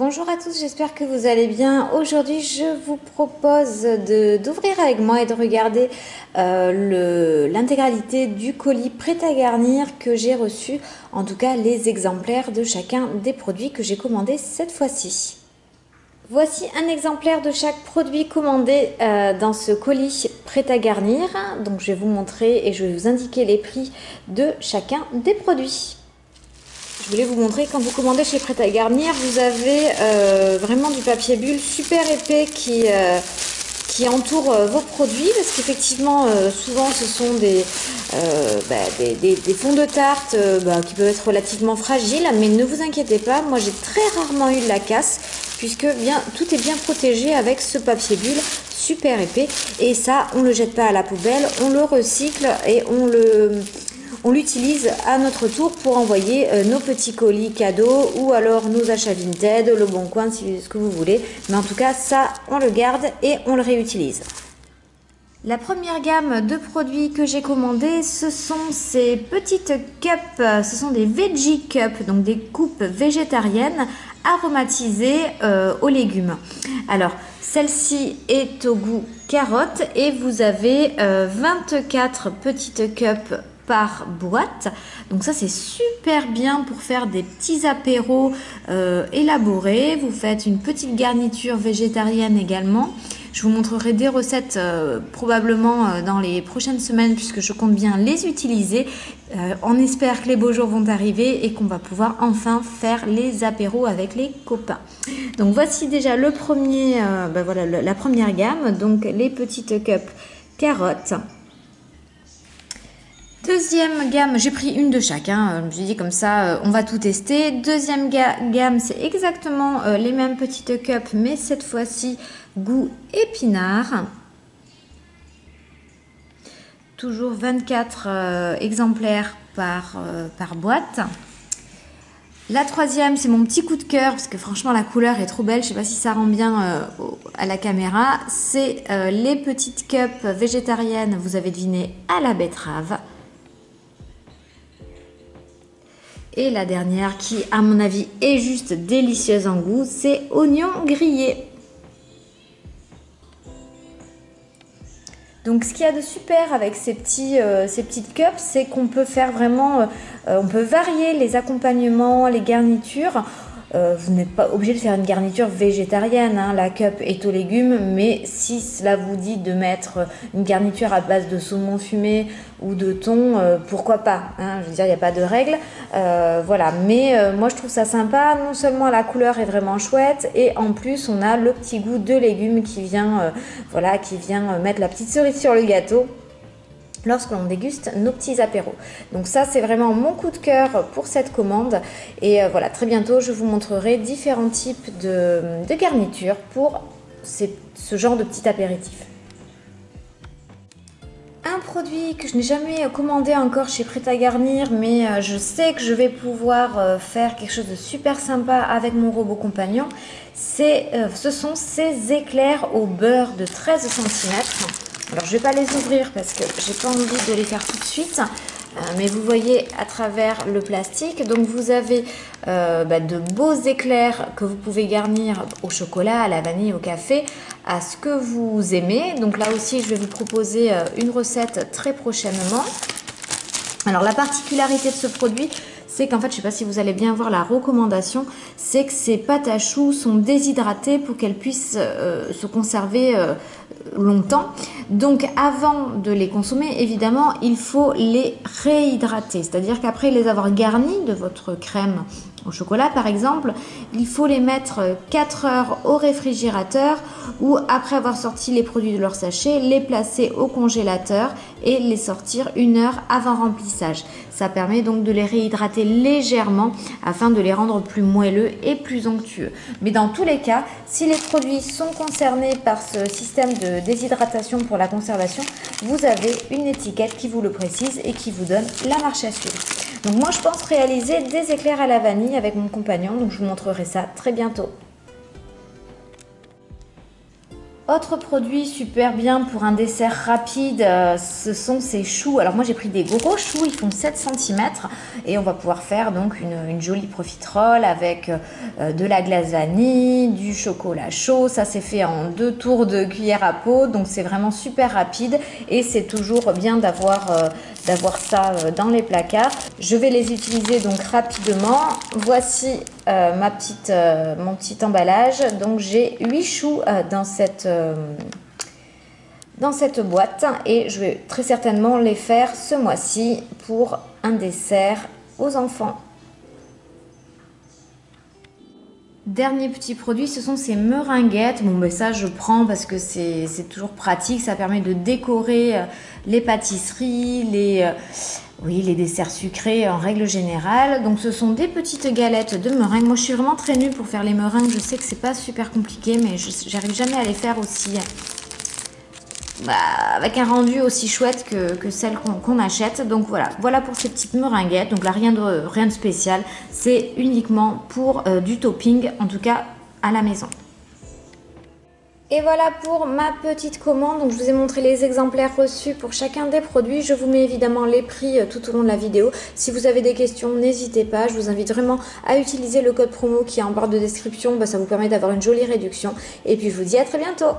Bonjour à tous, j'espère que vous allez bien. Aujourd'hui, je vous propose d'ouvrir avec moi et de regarder l'intégralité du colis prêt à garnir que j'ai reçu, en tout cas les exemplaires de chacun des produits que j'ai commandés cette fois-ci. Voici un exemplaire de chaque produit commandé dans ce colis prêt à garnir. Donc je vais vous montrer et je vais vous indiquer les prix de chacun des produits. Je voulais vous montrer, quand vous commandez chez Prêt à Garnir, vous avez vraiment du papier bulle super épais qui entoure vos produits, parce qu'effectivement, souvent ce sont des fonds de tarte qui peuvent être relativement fragiles, mais ne vous inquiétez pas, moi j'ai très rarement eu de la casse, puisque tout est bien protégé avec ce papier bulle super épais, et ça, on ne le jette pas à la poubelle, on le recycle et on l'utilise à notre tour pour envoyer nos petits colis cadeaux ou alors nos achats Vinted, le Bon Coin, ce que vous voulez. Mais en tout cas, ça, on le garde et on le réutilise. La première gamme de produits que j'ai commandé, ce sont ces petites cups, ce sont des Veggie Cups, donc des coupes végétariennes aromatisées aux légumes. Alors, celle-ci est au goût carotte et vous avez 24 petites cups par boîte. Donc ça c'est super bien pour faire des petits apéros élaborés. Vous faites une petite garniture végétarienne également. Je vous montrerai des recettes probablement dans les prochaines semaines puisque je compte bien les utiliser. On espère que les beaux jours vont arriver et qu'on va pouvoir enfin faire les apéros avec les copains. Donc voici déjà le premier, la première gamme, donc les petites cups carottes. Deuxième gamme, j'ai pris une de chaque, je me suis dit comme ça on va tout tester. Deuxième gamme, c'est exactement les mêmes petites cups, mais cette fois-ci goût épinard. Toujours 24 exemplaires par boîte. La troisième, c'est mon petit coup de cœur, parce que franchement la couleur est trop belle, je ne sais pas si ça rend bien à la caméra. C'est les petites cups végétariennes, vous avez deviné, à la betterave. Et la dernière qui, à mon avis, est juste délicieuse en goût, c'est oignon grillé. Donc ce qu'il y a de super avec ces petites cups, c'est qu'on peut faire vraiment, on peut varier les accompagnements, les garnitures. Vous n'êtes pas obligé de faire une garniture végétarienne, la cup est aux légumes, mais si cela vous dit de mettre une garniture à base de saumon fumé ou de thon, pourquoi pas, je veux dire, il n'y a pas de règle, voilà, mais moi je trouve ça sympa, non seulement la couleur est vraiment chouette, et en plus on a le petit goût de légumes qui vient mettre la petite cerise sur le gâteau lorsque l'on déguste nos petits apéros. Donc ça, c'est vraiment mon coup de cœur pour cette commande. Et voilà, très bientôt, je vous montrerai différents types de garnitures pour ce genre de petit apéritif. Un produit que je n'ai jamais commandé encore chez Prêt à Garnir, mais je sais que je vais pouvoir faire quelque chose de super sympa avec mon robot compagnon, ce sont ces éclairs au beurre de 13 cm. Alors je ne vais pas les ouvrir parce que j'ai pas envie de les faire tout de suite, mais vous voyez à travers le plastique, donc vous avez de beaux éclairs que vous pouvez garnir au chocolat, à la vanille, au café, à ce que vous aimez. Donc là aussi je vais vous proposer une recette très prochainement. Alors la particularité de ce produit, c'est qu'en fait, je ne sais pas si vous allez bien voir la recommandation, c'est que ces pâtes à choux sont déshydratées pour qu'elles puissent se conserver longtemps. Donc avant de les consommer, évidemment, il faut les réhydrater. C'est-à-dire qu'après les avoir garnies de votre crème au chocolat par exemple, il faut les mettre 4 heures au réfrigérateur ou après avoir sorti les produits de leur sachet, les placer au congélateur et les sortir 1 heure avant remplissage. Ça permet donc de les réhydrater légèrement afin de les rendre plus moelleux et plus onctueux. Mais dans tous les cas, si les produits sont concernés par ce système de déshydratation pour la conservation, vous avez une étiquette qui vous le précise et qui vous donne la marche à suivre. Donc moi je pense réaliser des éclairs à la vanille avec mon compagnon, donc je vous montrerai ça très bientôt. Autre produit super bien pour un dessert rapide, ce sont ces choux. Alors moi j'ai pris des gros choux, ils font 7 cm et on va pouvoir faire donc une jolie profiterole avec de la glace vanille, du chocolat chaud. Ça c'est fait en 2 tours de cuillère à peau, donc c'est vraiment super rapide et c'est toujours bien d'avoir ça dans les placards. Je vais les utiliser donc rapidement. Voici mon petit emballage. Donc j'ai 8 choux dans cette boîte et je vais très certainement les faire ce mois-ci pour un dessert aux enfants. Dernier petit produit, ce sont ces meringuettes. Bon, ben ça je prends parce que c'est toujours pratique. Ça permet de décorer les pâtisseries, les desserts sucrés en règle générale. Donc ce sont des petites galettes de meringue. Moi je suis vraiment très nulle pour faire les meringues. Je sais que c'est pas super compliqué, mais j'arrive jamais à les faire aussi avec un rendu aussi chouette que celles qu'on achète. Donc voilà pour ces petites meringuettes. Donc là rien de spécial, c'est uniquement pour du topping, en tout cas à la maison. Et voilà pour ma petite commande. Donc je vous ai montré les exemplaires reçus pour chacun des produits. Je vous mets évidemment les prix tout au long de la vidéo. Si vous avez des questions, n'hésitez pas. Je vous invite vraiment à utiliser le code promo qui est en barre de description. Ça vous permet d'avoir une jolie réduction. Et puis je vous dis à très bientôt.